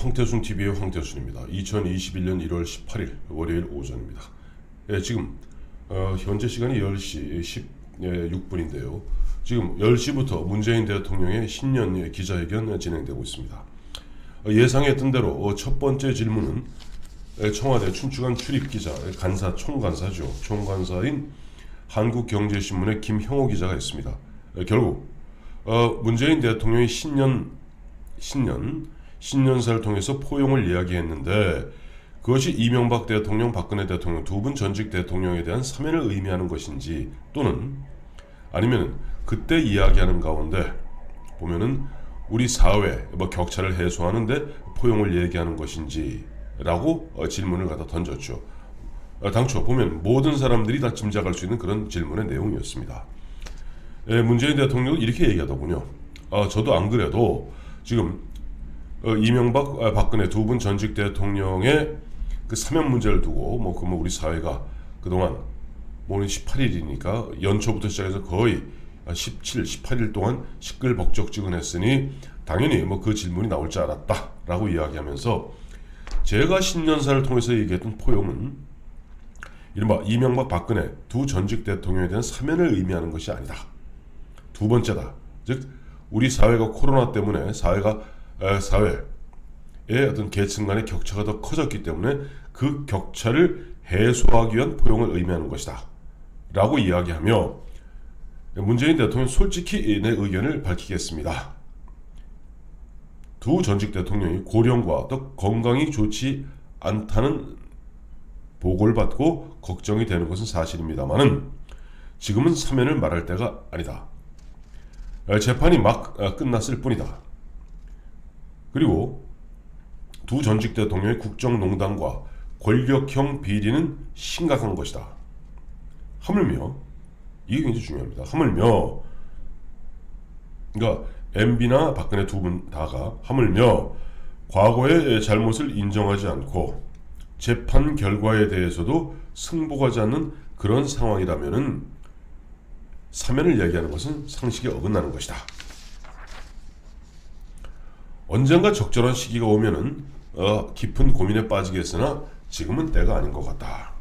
황태순 TV의 황태순입니다. 2021년 1월 18일 월요일 오전입니다. 지금 현재 시간이 10시 16분인데요. 지금 10시부터 문재인 대통령의 신년 기자회견 진행되고 있습니다. 예상했던 대로 첫 번째 질문은 청와대 춘추관 출입기자 간사 총간사죠. 총간사인 한국경제신문의 김형호 기자가 했습니다. 결국 문재인 대통령이 신년사를 통해서 포용을 이야기했는데 그것이 이명박 대통령, 박근혜 대통령 두 분 전직 대통령에 대한 사면을 의미하는 것인지 또는 아니면 그때 이야기하는 가운데 보면은 우리 사회 격차를 해소하는데 포용을 얘기하는 것인지 라고 질문을 갖다 던졌죠. 당초 보면 모든 사람들이 다 짐작할 수 있는 그런 질문의 내용이었습니다. 문재인 대통령은 이렇게 얘기하더군요. 저도 안 그래도 지금 이명박, 박근혜 두 분 전직 대통령의 그 사면 문제를 두고 우리 사회가 그동안 오늘 18일이니까 연초부터 시작해서 거의 17, 18일 동안 시끌벅적지근했으니 당연히 그 질문이 나올 줄 알았다라고 이야기하면서 제가 신년사를 통해서 얘기했던 포용은 이른바 이명박, 박근혜 두 전직 대통령에 대한 사면을 의미하는 것이 아니다. 두 번째다. 즉 우리 사회가 코로나 때문에 사회의 어떤 계층 간의 격차가 더 커졌기 때문에 그 격차를 해소하기 위한 포용을 의미하는 것이다 라고 이야기하며 문재인 대통령 솔직히 내 의견을 밝히겠습니다. 두 전직 대통령이 고령과 또 건강이 좋지 않다는 보고를 받고 걱정이 되는 것은 사실입니다만은 지금은 사면을 말할 때가 아니다. 재판이 막 끝났을 뿐이다. 그리고 두 전직 대통령의 국정농단과 권력형 비리는 심각한 것이다. 하물며 이게 굉장히 중요합니다. 하물며 그러니까 MB나 박근혜 두 분 다가 하물며 과거의 잘못을 인정하지 않고 재판 결과에 대해서도 승복하지 않는 그런 상황이라면은 사면을 얘기하는 것은 상식에 어긋나는 것이다. 언젠가 적절한 시기가 오면은 깊은 고민에 빠지겠으나 지금은 때가 아닌 것 같다.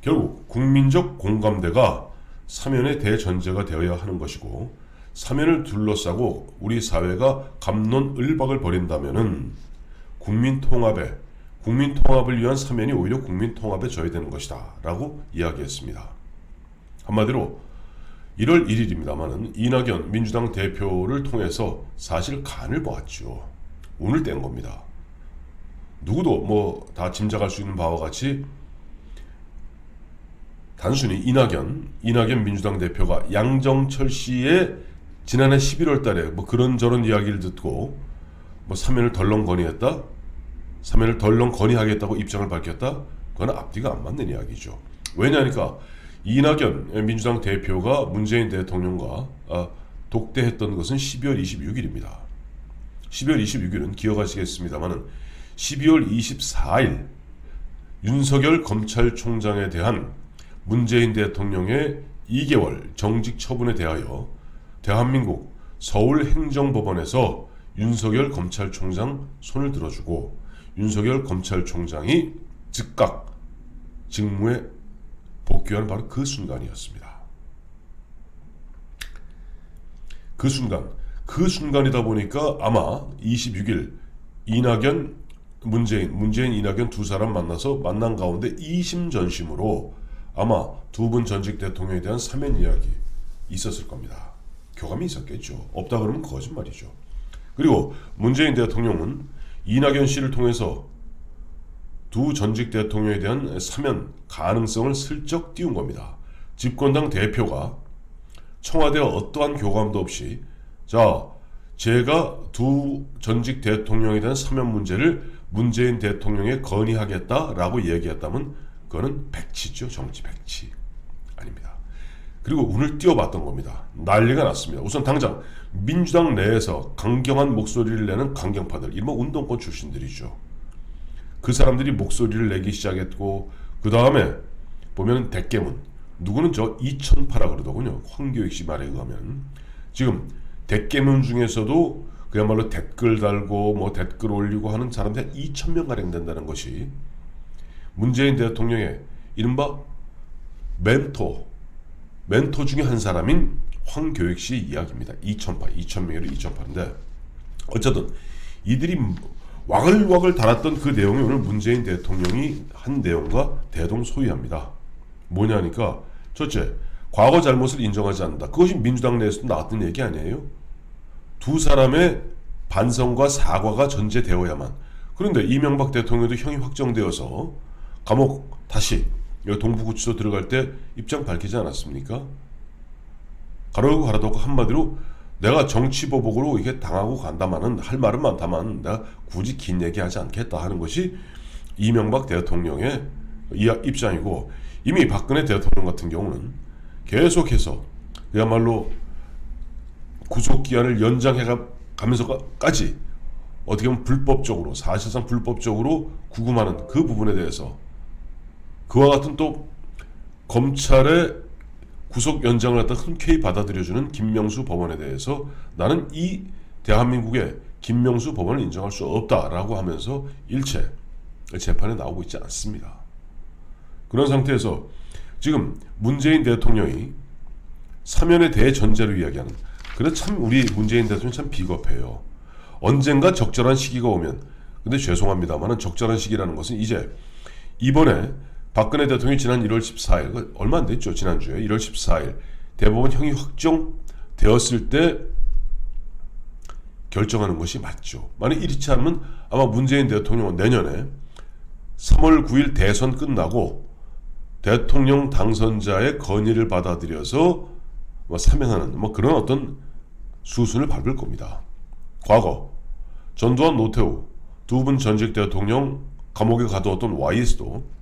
결국 국민적 공감대가 사면의 대전제가 되어야 하는 것이고 사면을 둘러싸고 우리 사회가 갑론을박을 벌인다면은 국민 통합을 위한 사면이 오히려 국민 통합에 저해되는 것이다 라고 이야기했습니다. 한마디로 1월 1일입니다만은 이낙연 민주당 대표를 통해서 사실 간을 보았죠. 운을 뗀 겁니다. 누구도 다 짐작할 수 있는 바와 같이 단순히 이낙연 민주당 대표가 양정철 씨의 지난해 11월 달에 그런저런 이야기를 듣고 사면을 덜렁 건의하겠다고 입장을 밝혔다? 그건 앞뒤가 안 맞는 이야기죠. 왜냐하니까 이낙연 민주당 대표가 문재인 대통령과 독대했던 것은 12월 26일입니다. 12월 26일은 기억하시겠습니다만은 12월 24일 윤석열 검찰총장에 대한 문재인 대통령의 2개월 정직 처분에 대하여 대한민국 서울행정법원에서 윤석열 검찰총장 손을 들어주고 윤석열 검찰총장이 즉각 직무에 복귀하는 바로 그 순간이었습니다. 그 순간이다 보니까 아마 26일 문재인 이낙연 두 사람 만난 가운데 이심전심으로 아마 두 분 전직 대통령에 대한 사면 이야기 있었을 겁니다. 교감이 있었겠죠. 없다 그러면 거짓말이죠. 그리고 문재인 대통령은 이낙연 씨를 통해서 두 전직 대통령에 대한 사면 가능성을 슬쩍 띄운 겁니다. 집권당 대표가 청와대와 어떠한 교감도 없이 제가 두 전직 대통령에 대한 사면 문제를 문재인 대통령에 건의하겠다라고 얘기했다면 그거는 백치죠. 정치 백치 아닙니다. 그리고 운을 띄워봤던 겁니다. 난리가 났습니다. 우선 당장 민주당 내에서 강경한 목소리를 내는 강경파들, 이른바 운동권 출신들이죠. 그 사람들이 목소리를 내기 시작했고 그 다음에 보면 대깨문, 누구는 이천파라 그러더군요. 황교익 씨 말에 의하면 지금 대깨문 중에서도 그야말로 댓글 달고 뭐 댓글 올리고 하는 사람들이 한 2,000명 가량 된다는 것이 문재인 대통령의 이른바 멘토 중에 한 사람인 황교익 씨의 이야기입니다. 2,000명이래 2,008인데 어쨌든 이들이 와글와글 달았던 그 내용이 오늘 문재인 대통령이 한 내용과 대동소이합니다. 뭐냐니까 첫째, 과거 잘못을 인정하지 않는다. 그것이 민주당 내에서도 나왔던 얘기 아니에요? 두 사람의 반성과 사과가 전제되어야만. 그런데 이명박 대통령도 형이 확정되어서 감옥 다시 동부구치소 들어갈 때 입장 밝히지 않았습니까? 가로고 가로닫고 한마디로 내가 정치보복으로 이게 당하고 간다마는 할 말은 많다만 내가 굳이 긴 얘기하지 않겠다 하는 것이 이명박 대통령의 입장이고, 이미 박근혜 대통령 같은 경우는 계속해서 그야말로 구속기한을 연장해 가면서까지 어떻게 보면 불법적으로, 사실상 불법적으로 구금하는 그 부분에 대해서 그와 같은 또 검찰의 구속 연장을 갖다 흔쾌히 받아들여주는 김명수 법원에 대해서 나는 이 대한민국의 김명수 법원을 인정할 수 없다라고 하면서 일체 재판에 나오고 있지 않습니다. 그런 상태에서 지금 문재인 대통령이 사면에 대해 전제로 이야기하는, 그래 참 우리 문재인 대통령 참 비겁해요. 언젠가 적절한 시기가 오면, 근데 죄송합니다만 적절한 시기라는 것은 이제 이번에 박근혜 대통령이 지난 1월 14일, 얼마 안 됐죠. 지난주에 1월 14일 대법원 형이 확정되었을 때 결정하는 것이 맞죠. 만약 이렇지 않으면 아마 문재인 대통령은 내년에 3월 9일 대선 끝나고 대통령 당선자의 건의를 받아들여서 사면하는 그런 어떤 수순을 밟을 겁니다. 과거 전두환, 노태우 두 분 전직 대통령 감옥에 가두었던 YS도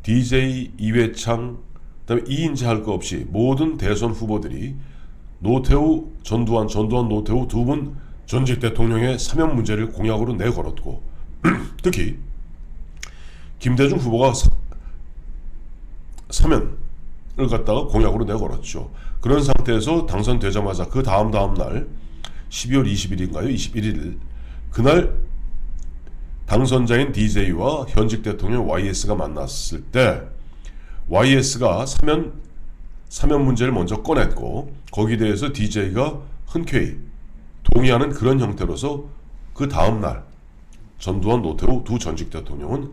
DJ 이회창, 그다음에 이인재 할 거 없이 모든 대선 후보들이 노태우, 전두환, 노태우 두 분 전직 대통령의 사면 문제를 공약으로 내걸었고 특히 김대중 후보가 사면을 갖다가 공약으로 내걸었죠. 그런 상태에서 당선되자마자 그 다음 날 12월 20일인가요? 21일 그날 당선자인 DJ와 현직 대통령 YS가 만났을 때 YS가 사면 문제를 먼저 꺼냈고 거기에 대해서 DJ가 흔쾌히 동의하는 그런 형태로서 그 다음날 전두환, 노태우 두 전직 대통령은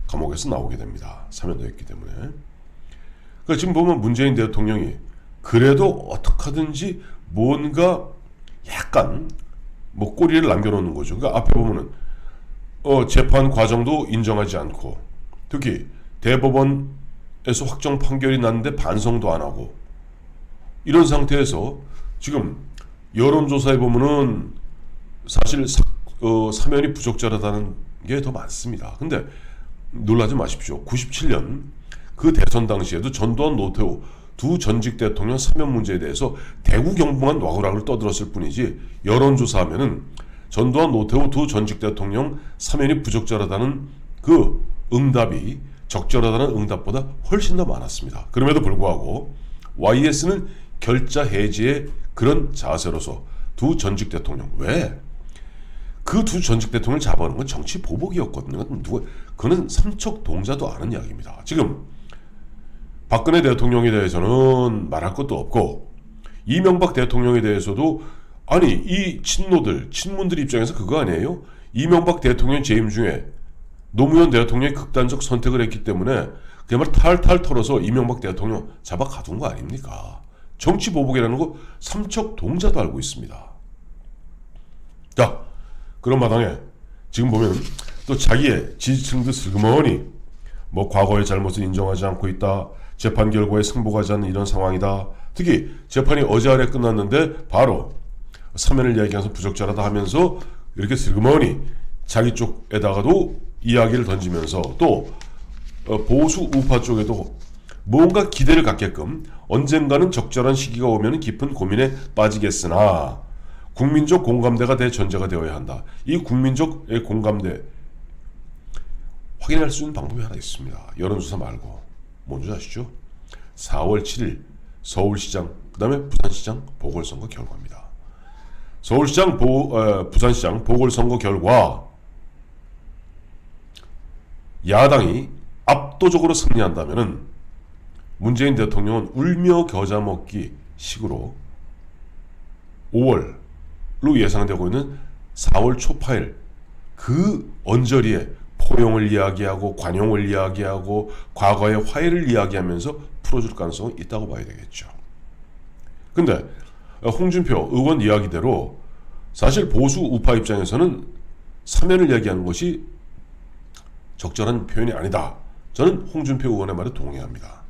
감옥에서 나오게 됩니다. 사면됐기 때문에. 그러니까 지금 보면 문재인 대통령이 그래도 어떻게 하든지 뭔가 약간 꼬리를 남겨놓는 거죠. 그러니까 앞에 보면은 재판 과정도 인정하지 않고 특히 대법원에서 확정 판결이 났는데 반성도 안 하고 이런 상태에서 지금 여론조사에 보면은 사실 사면이 부적절하다는 게 더 많습니다. 근데 놀라지 마십시오. 97년 그 대선 당시에도 전두환, 노태우 두 전직 대통령 사면 문제에 대해서 대구 경북만 와글와글 떠들었을 뿐이지 여론조사하면은 전두환, 노태우 두 전직 대통령 사면이 부적절하다는 그 응답이 적절하다는 응답보다 훨씬 더 많았습니다. 그럼에도 불구하고 YS는 결자 해지의 그런 자세로서 두 전직 대통령, 왜? 그 두 전직 대통령을 잡아오는 건 정치 보복이었거든요. 그는 삼척동자도 아는 이야기입니다. 지금 박근혜 대통령에 대해서는 말할 것도 없고 이명박 대통령에 대해서도 아니 이 친문들 입장에서 그거 아니에요? 이명박 대통령 재임 중에 노무현 대통령이 극단적 선택을 했기 때문에 그야말로 탈탈 털어서 이명박 대통령 잡아 가둔 거 아닙니까? 정치 보복이라는 거 삼척동자도 알고 있습니다. 자, 그런 마당에 지금 보면 또 자기의 지지층도 슬그머니 과거의 잘못을 인정하지 않고 있다. 재판 결과에 승복하지 않는 이런 상황이다. 특히 재판이 어제 아래 끝났는데 바로 사면을 이야기해서 부적절하다 하면서 이렇게 슬그머니 자기 쪽에다가도 이야기를 던지면서 또 보수 우파 쪽에도 뭔가 기대를 갖게끔 언젠가는 적절한 시기가 오면 깊은 고민에 빠지겠으나 국민적 공감대가 대전제가 되어야 한다. 이 국민적의 공감대 확인할 수 있는 방법이 하나 있습니다. 여론조사 말고 뭔지 아시죠? 4월 7일 서울시장 그 다음에 부산시장 보궐선거 결과입니다. 서울시장, 부산시장 보궐선거 결과 야당이 압도적으로 승리한다면은 문재인 대통령은 울며 겨자 먹기 식으로 5월로 예상되고 있는 4월 초파일 그 언저리에 포용을 이야기하고 관용을 이야기하고 과거의 화해를 이야기하면서 풀어줄 가능성은 있다고 봐야 되겠죠. 근데 홍준표 의원 이야기대로 사실 보수 우파 입장에서는 사면을 이야기하는 것이 적절한 표현이 아니다. 저는 홍준표 의원의 말에 동의합니다.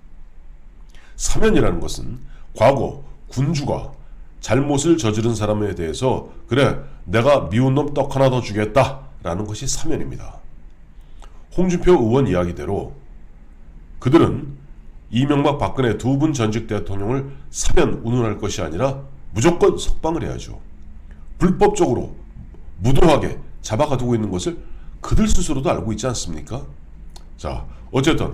사면이라는 것은 과거 군주가 잘못을 저지른 사람에 대해서 그래 내가 미운 놈 떡 하나 더 주겠다라는 것이 사면입니다. 홍준표 의원 이야기대로 그들은 이명박 박근혜 두 분 전직 대통령을 사면 운운할 것이 아니라 무조건 석방을 해야죠. 불법적으로 무도하게 잡아가두고 있는 것을 그들 스스로도 알고 있지 않습니까? 자, 어쨌든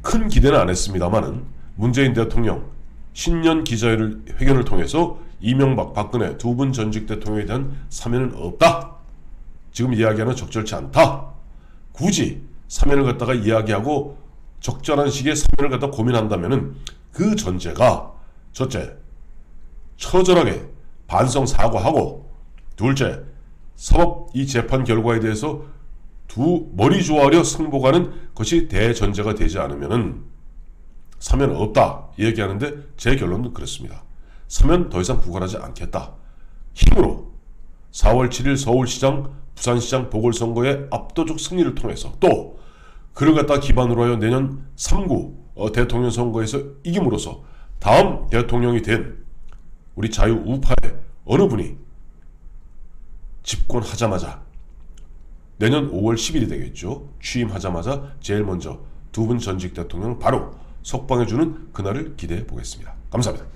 큰 기대는 안 했습니다만은 문재인 대통령 신년 기자회견을 통해서 이명박 박근혜 두 분 전직 대통령에 대한 사면은 없다. 지금 이야기하는 적절치 않다. 굳이 사면을 갖다가 이야기하고 적절한 시기에 사면을 갖다 고민한다면은 그 전제가 첫째, 처절하게 반성 사과하고 둘째, 사법 이 재판 결과에 대해서 두 머리 조아려 승복하는 것이 대전제가 되지 않으면은 사면 없다 얘기하는데 제 결론은 그렇습니다. 사면 더 이상 구걸하지 않겠다. 힘으로 4월 7일 서울시장, 부산시장 보궐선거의 압도적 승리를 통해서 또 그를 갖다 기반으로 하여 내년 3구 대통령 선거에서 이김으로써 다음 대통령이 된 우리 자유우파의 어느 분이 집권하자마자 내년 5월 10일이 되겠죠. 취임하자마자 제일 먼저 두 분 전직 대통령 바로 석방해주는 그날을 기대해 보겠습니다. 감사합니다.